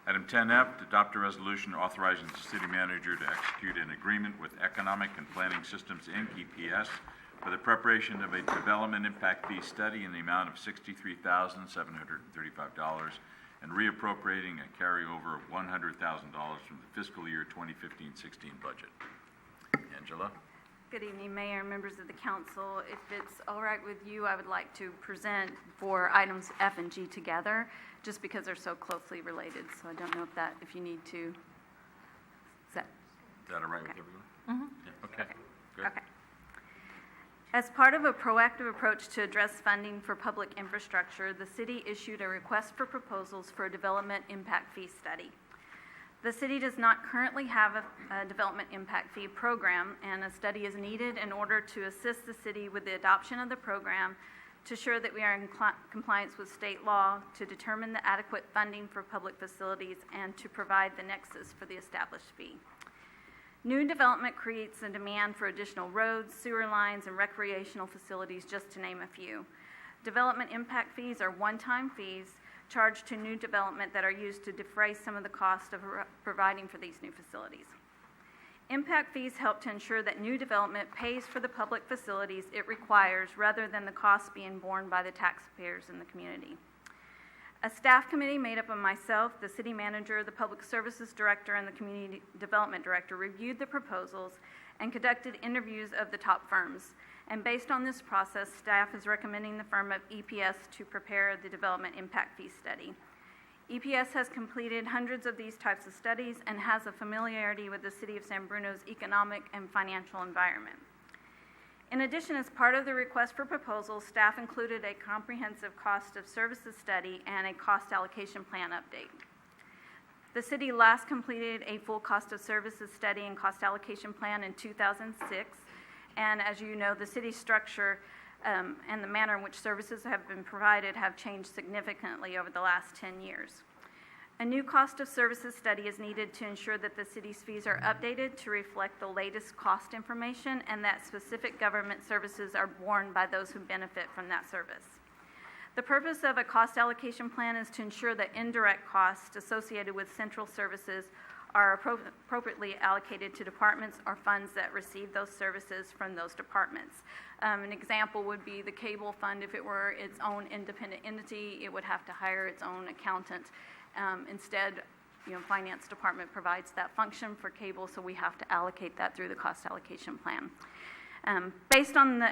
Item 10F, to adopt a resolution authorizing the city manager to execute an agreement with Economic and Planning Systems, Inc., EPS, for the preparation of a development impact fee study in the amount of $63,735 and reappropriating a carryover of $100,000 from the fiscal year 2015-16 budget. Angela? Good evening, Mayor and members of the council. If it's all right with you, I would like to present for items F and G together, just because they're so closely related. So I don't know if you need to. Is that all right with everyone? Mm-hmm. Yeah. Okay. Good. Okay. As part of a proactive approach to address funding for public infrastructure, the city issued a request for proposals for a development impact fee study. The city does not currently have a development impact fee program, and a study is needed in order to assist the city with the adoption of the program, to ensure that we are in compliance with state law, to determine the adequate funding for public facilities, and to provide the nexus for the established fee. New development creates a demand for additional roads, sewer lines, and recreational facilities, just to name a few. Development impact fees are one-time fees charged to new development that are used to defray some of the cost of providing for these new facilities. Impact fees help to ensure that new development pays for the public facilities it requires, rather than the costs being borne by the taxpayers in the community. A staff committee made up of myself, the city manager, the public services director, and the community development director reviewed the proposals and conducted interviews of the top firms. And based on this process, staff is recommending the firm of EPS to prepare the development impact fee study. EPS has completed hundreds of these types of studies and has a familiarity with the city of San Bruno's economic and financial environment. In addition, as part of the request for proposals, staff included a comprehensive cost of services study and a cost allocation plan update. The city last completed a full cost of services study and cost allocation plan in 2006, and as you know, the city structure and the manner in which services have been provided have changed significantly over the last 10 years. A new cost of services study is needed to ensure that the city's fees are updated to reflect the latest cost information and that specific government services are borne by those who benefit from that service. The purpose of a cost allocation plan is to ensure that indirect costs associated with central services are appropriately allocated to departments or funds that receive those services from those departments. An example would be the cable fund. If it were its own independent entity, it would have to hire its own accountant. Instead, finance department provides that function for cable, so we have to allocate that through the cost allocation plan. Based on the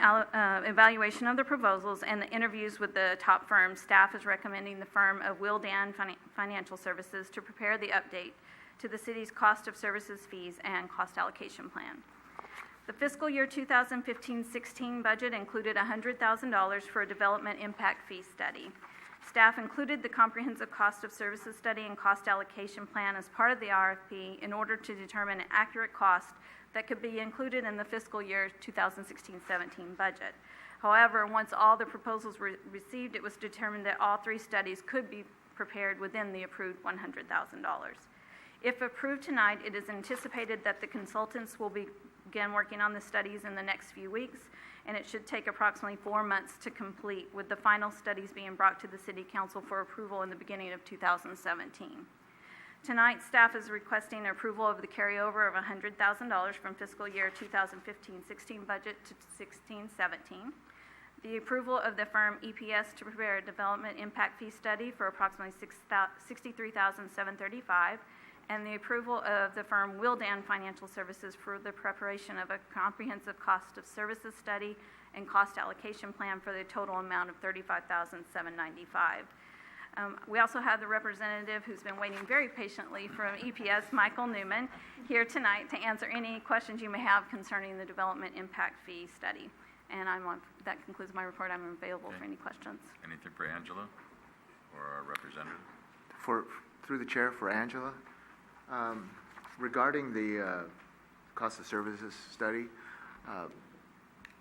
evaluation of the proposals and the interviews with the top firms, staff is recommending the firm of Wildan Financial Services to prepare the update to the city's cost of services fees and cost allocation plan. The fiscal year 2015-16 budget included $100,000 for a development impact fee study. Staff included the comprehensive cost of services study and cost allocation plan as part of the RFP in order to determine an accurate cost that could be included in the fiscal year 2016-17 budget. However, once all the proposals were received, it was determined that all three studies could be prepared within the approved $100,000. If approved tonight, it is anticipated that the consultants will begin working on the studies in the next few weeks, and it should take approximately 4 months to complete, with the final studies being brought to the City Council for approval in the beginning of 2017. Tonight, staff is requesting approval of the carryover of $100,000 from fiscal year 2015-16 budget to 16-17, the approval of the firm EPS to prepare a development impact fee study for approximately $63,735, and the approval of the firm Wildan Financial Services for the preparation of a comprehensive cost of services study and cost allocation plan for the total amount of $35,795. We also have the representative who's been waiting very patiently from EPS, Michael Newman, here tonight to answer any questions you may have concerning the development impact fee study. And that concludes my report. I'm available for any questions. Anything for Angela or our representative? Through the chair, for Angela. Regarding the cost of services study,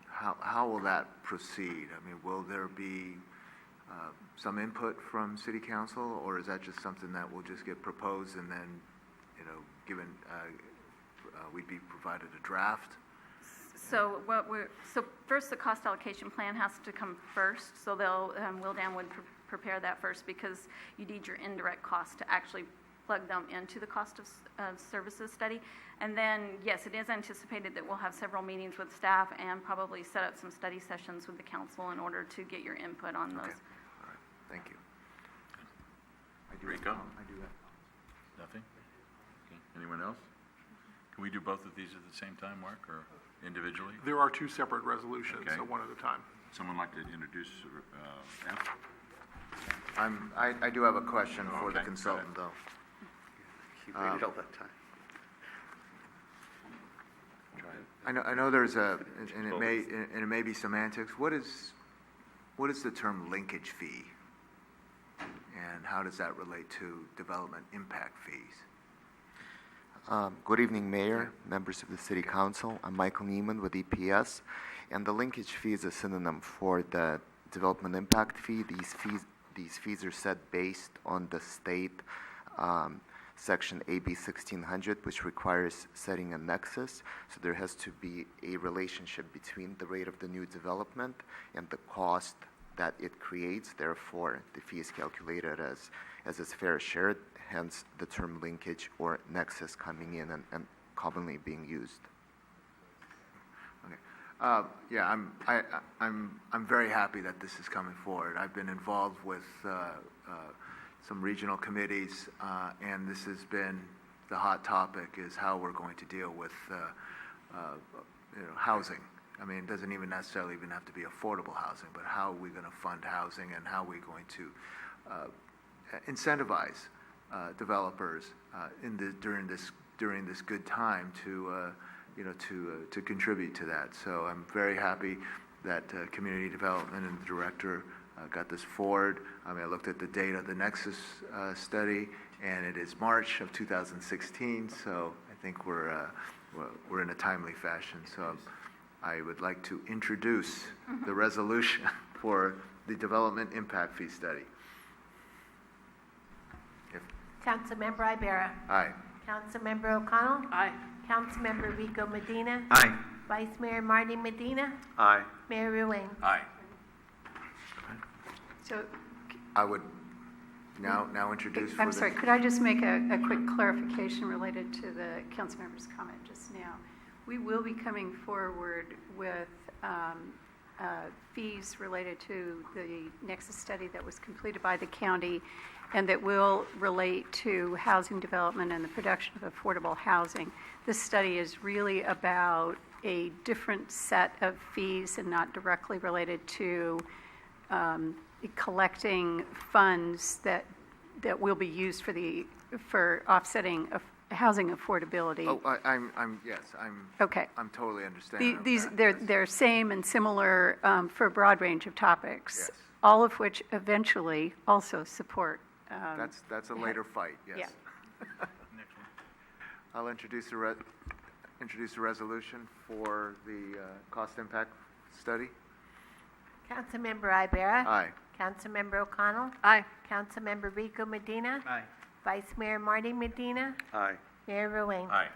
how will that proceed? I mean, will there be some input from City Council, or is that just something that will just get proposed and then, given we'd be provided a draft? So first, the cost allocation plan has to come first. So Wildan would prepare that first, because you need your indirect costs to actually plug them into the cost of services study. And then, yes, it is anticipated that we'll have several meetings with staff and probably set up some study sessions with the council in order to get your input on Okay, those. all right, thank you. Rico? I do that. Nothing? Okay. Anyone else? Can we do both of these at the same time, Mark, or individually? There are two separate resolutions, Okay. so one at a time. Someone like to introduce F? I do have a question for the Okay, go consultant, though. You waited all that time. I know there's and it may be semantics. What is the term linkage fee? And how does that relate to development impact fees? Good evening, Mayor, members of the City Council. I'm Michael Neiman with EPS, and the linkage fee is a synonym for the development impact fee. These fees are set based on the state Section AB 1600, which requires setting a nexus. So there has to be a relationship between the rate of the new development and the cost that it creates. Therefore, the fee is calculated as its fair share, hence the term linkage or nexus coming in and commonly being used. Okay. Yeah, I'm very happy that this is coming forward. I've been involved with some regional committees, and this has been the hot topic, is how we're going to deal with housing. I mean, it doesn't even necessarily even have to be affordable housing, but how are we going to fund housing and how are we going to incentivize developers during this good time to contribute to that. So I'm very happy that community development and the director got this forward. I mean, I looked at the date of the Nexus study, and it is March of 2016. So I think we're in a timely fashion. So I would like to introduce the resolution for the development impact fee study. Councilmember Ibera. Aye. Councilmember O'Connell. Aye. Councilmember Rico Medina. Aye. Vice Mayor Marty Medina. Aye. Mayor Ruane. Aye. So, I would now introduce for I'm the... sorry, could I just make a quick clarification related to the council member's comment just now? We will be coming forward with fees related to the Nexus study that was completed by the county and that will relate to housing development and the production of affordable housing. This study is really about a different set of fees and not directly related to collecting funds that will be used for offsetting housing affordability. Oh, I'm Okay. I'm totally understanding. of These, that. they're same and similar for a broad range of topics, Yes. all of which eventually also support. That's a later fight, yes. Yeah. I'll introduce the resolution for the cost impact study. Councilmember Ibera. Aye. Councilmember O'Connell. Aye. Councilmember Rico Medina. Aye. Vice Mayor Marty Medina. Aye. Mayor Ruane. Aye.